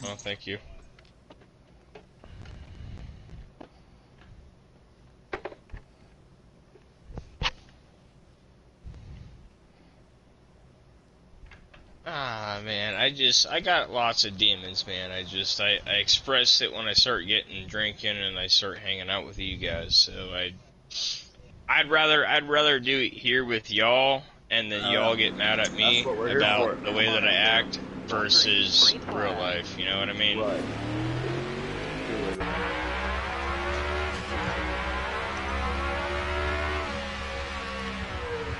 Oh, thank you. Ah, man, I got lots of demons, man. I express it when I start getting drinking and I start hanging out with you guys. So I'd rather do it here with y'all, and then y'all get mad at That's me what we're here about for. the way that I act versus real life. You know what I mean? Right.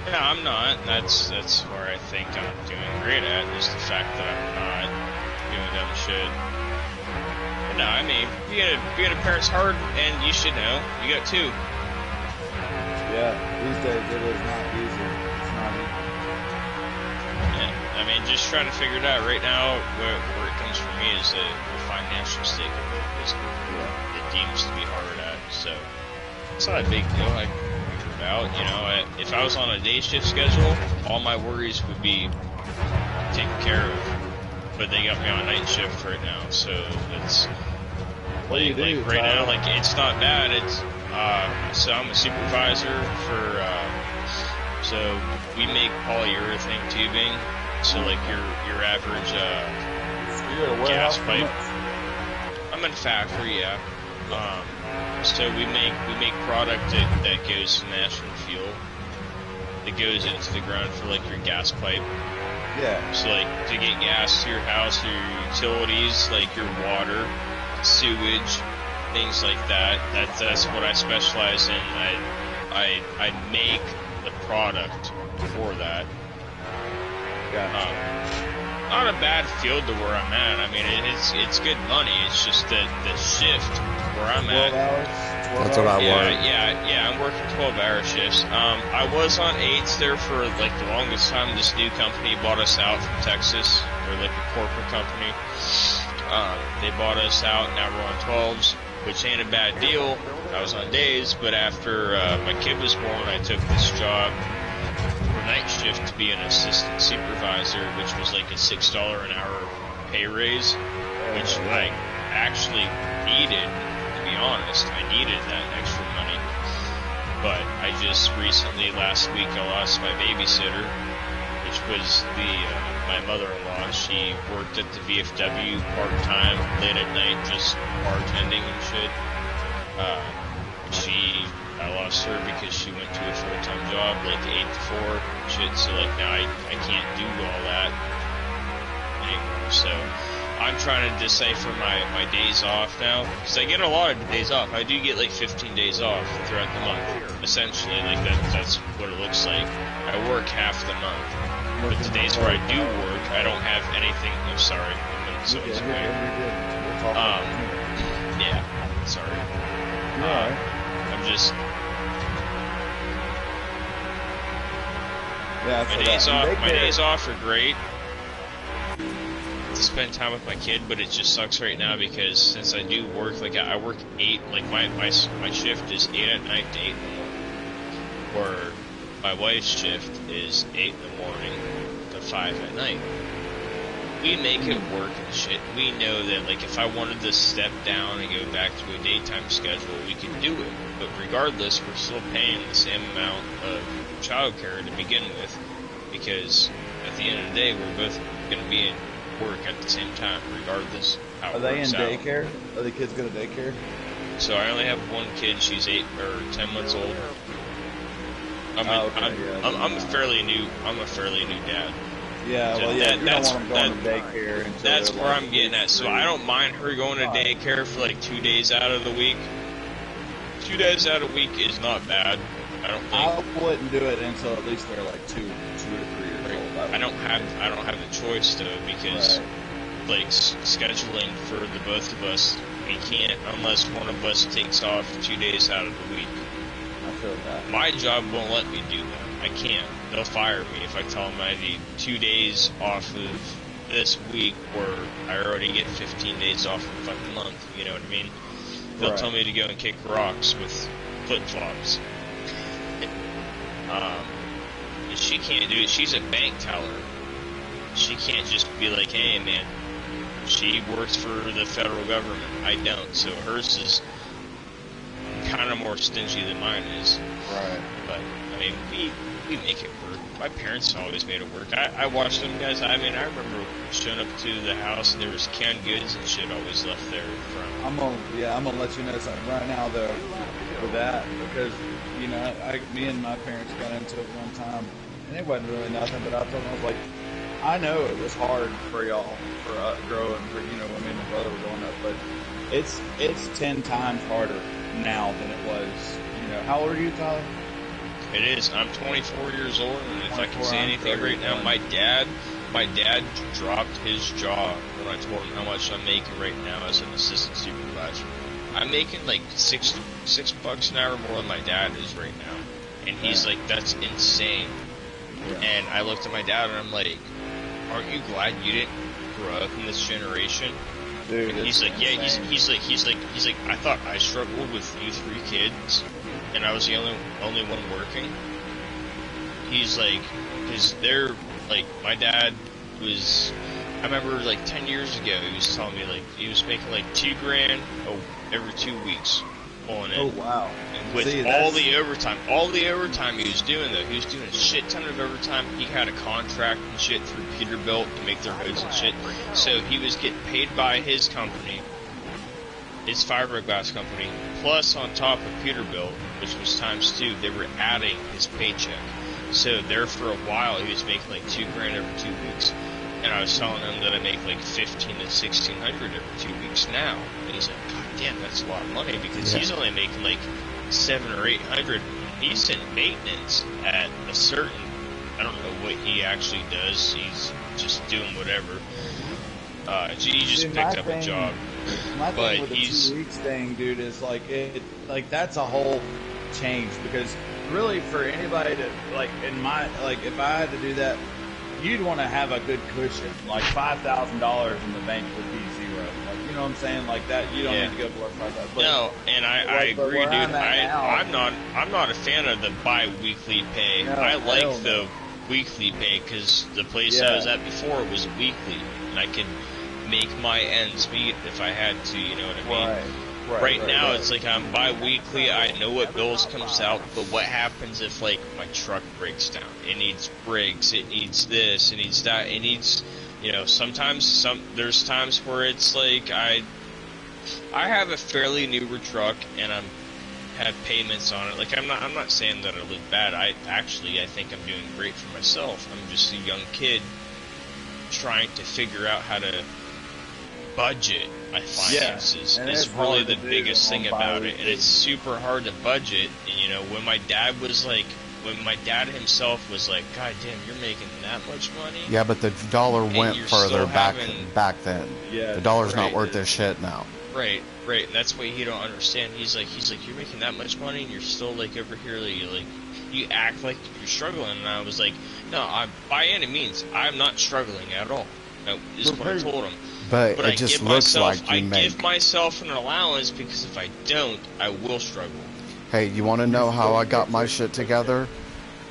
Yeah, I'm not. That's where I think I'm doing great at, is the fact that I'm not doing dumb shit. But no, I mean, being a parent's hard, and you should know. You got two. Yeah, these days it is not easy. It's not easy. Yeah, I mean, just trying to figure it out. Right now, where it comes for me is the financial stake of it. It deems to be hard at, so it's not a big deal. I figure it out. You know, if I was on a day shift schedule, all my worries would be taken care of. But they got me on night shift right now, so it's like right now, like it's not bad. It's so I'm a supervisor for so we make polyurethane tubing. So like your average gas pipe. I'm in a factory, yeah. So we make product that goes to national fuel, that goes into the ground for like your gas pipe. Yeah. So like to get gas to your house, your utilities, like your water, sewage, things like that. That's what I specialize in. I make the product for that. Not a bad field to where I'm at. I mean, it's good money. It's just that the shift where I'm at. 12 hours? That's what I work. Yeah, I'm working 12-hour shifts. I was on 8s there for like the longest time. This new company bought us out from Texas. They're like a corporate company. They bought us out. Now we're on 12s, which ain't a bad deal. I was on days, but after my kid was born, I took this job for night shift to be an assistant supervisor, which was like a $6 an hour pay raise, which I actually needed. To be honest, I needed that extra money. But I just recently, last week, I lost my babysitter, which was my mother-in-law. She worked at the VFW part-time, late at night, just bartending and shit. I lost her because she went to a full-time job, like 8 to 4 shit, so like now I can't do all that anymore, so I'm trying to decipher my days off now, because I get a lot of days off. I do get like 15 days off throughout the month, essentially, like that's what it looks like. I work half the month, but the days where I do work, I don't have anything. I'm sorry, someone's away. Yeah, sorry. I'm just. Yeah, my days off are great to spend time with my kid, but it just sucks right now because since I do work, like I work 8, like my shift is 8 at night to 8 in the morning, where my wife's shift is 8 in the morning to 5 at night. We make it work and shit. We know that, like, if I wanted to step down and go back to a daytime schedule, we could do it. But regardless, we're still paying the same amount of childcare to begin with, because at the end of the day, we're both going to be in work at the same time, regardless how it works out. Are they in daycare? Are the kids go to daycare? So I only have one kid. She's 8 or 10 months old. I'm a fairly new dad. Yeah, well, yeah, you don't want them going to daycare. That's where I'm getting at. So I don't mind her going to daycare for like 2 days out of the week. 2 days out of the week is not bad. I don't think. I wouldn't do it until at least they're like 2 to 3 years old. I don't have the choice though, because like scheduling for the both of us, we can't unless one of us takes off 2 days out of the week. I feel that. My job won't let me do that. I can't. They'll fire me if I tell them I need 2 days off of this week, where I already get 15 days off a fucking month. You know what I mean? They'll tell me to go and kick rocks with flip-flops. And she can't do it. She's a bank teller. She can't just be like, hey man, She works for the federal government. I don't, so hers is kind of more stingy than mine is. Right. But I mean, we make it work. My parents always made it work. I watched them guys. I mean, I remember showing up to the house and there was canned goods and shit always left there from. I'm gonna let you know something right now though with that, because you know, me and my parents got into it one time and it wasn't really nothing, but I told them, I was like, I know it was hard for y'all, for growing, for, you know, when me and my brother were growing up, but it's 10 times harder now than it was. You know, how old are you, Tyler? It is. I'm 24 years old, and if I can say anything right now, my dad dropped his jaw when I told him how much I'm making right now as an assistant supervisor. I'm making like $6 an hour more than my dad is right now, and he's like, "That's insane." Yeah. And I looked at my dad and I'm like, "Aren't you glad you didn't grow up in this generation?" Dude, and he's like, "Yeah." He's like, "I thought I struggled with you 3 kids, and I was the only one working." He's like, because they're like, my dad was, I remember like 10 years ago, he was telling me like he was making like $2,000 every 2 weeks pulling in. Oh wow! And with all the overtime he was doing though, he was doing a shit ton of overtime. He had a contract and shit through Peterbilt to make their hoods and shit. So he was getting paid by his company, his fiberglass company, plus on top of Peterbilt, which was times 2. They were adding his paycheck. So there for a while, he was making like $2,000 every 2 weeks, and I was telling him that I make like $1,500 to $1,600 every 2 weeks now. And he's like, "God damn, that's a lot of money," because he's only making like $700 or $800. He's in maintenance at a certain, I don't know what he actually does. He's just doing whatever. He just picked up a job. My thing with the 2 weeks thing, dude, is like that's a whole change, because really for anybody to if I had to do that, you'd want to have a good cushion, like $5,000 in the bank would be zero. Like, you know what I'm saying? Like that, you don't need to go below 5,000. No, and I agree, dude. I'm not a fan of the bi-weekly pay. No, I like the weekly pay, because the place I was at before was weekly, and I could make my ends meet if I had to. You know what I mean? Right now, it's like I'm bi-weekly. I know what bills comes out, but what happens if like my truck breaks down? It needs brakes. It needs this. It needs that. It needs, you know. Sometimes there's times where it's like I have a fairly newer truck and I'm have payments on it. Like I'm not saying that I look bad. I think I'm doing great for myself. I'm just a young kid trying to figure out how to budget my finances. Is really the biggest thing about it, and it's super hard to budget. And you know, when my dad himself was like, "God damn, you're making that much money." Yeah, but the dollar went further back then. Yeah, the dollar's not worth this shit now. Right, and that's why he don't understand. He's like, "You're making that much money, and you're still like over here, like you act like you're struggling." And I was like, "No, by any means, I'm not struggling at all." No, is what I told him. But it just looks like you make. I give myself an allowance, because if I don't, I will struggle. Hey, you want to know how I got my shit together?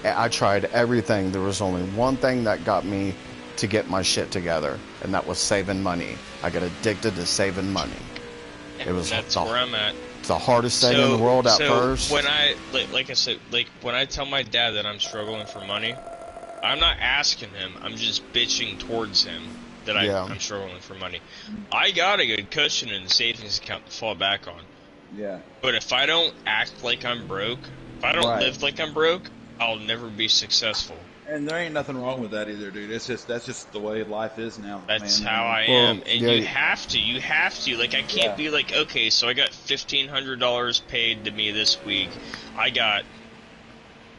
I tried everything. There was only one thing that got me to get my shit together, and that was saving money. I got addicted to saving money. That's where I'm at. It's the hardest thing in the world at first. When I, like I said, when I tell my dad that I'm struggling for money, I'm not asking him. I'm just bitching towards him that I'm struggling for money. I got a good cushion in the savings account to fall back on. Yeah. But if I don't act like I'm broke, if I don't live like I'm broke, I'll never be successful. And there ain't nothing wrong with that either, dude. That's just the way life is now. That's how I am. And you have to. Like, I can't be like, okay, so I got $1,500 paid to me this week. I got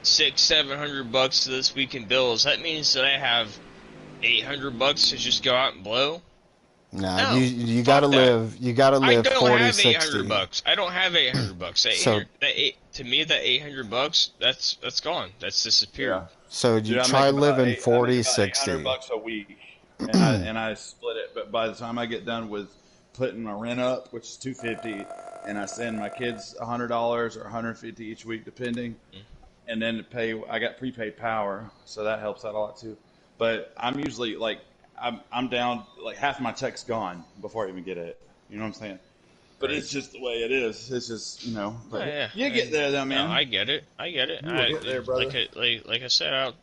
$600-700 this week in bills. That means that I have $800 to just go out and blow. Nah, no, you gotta live. You gotta live 40, 60. I don't have $800. So to me, that $800, that's gone. That's disappeared. Yeah. So you try living 40, 60. $800 a week, and I split it. But by the time I get done with putting my rent up, which is $250, and I send my kids $100 or $150 each week, depending, and then I got prepaid power, so that helps out a lot too. But I'm usually like, I'm down, like half my check's gone before I even get it. You know what I'm saying? But Right. it's just the way it is. It's just, Oh, but yeah. you get there though, No, man. I get it. I get it. You will get there, brother. Like I said,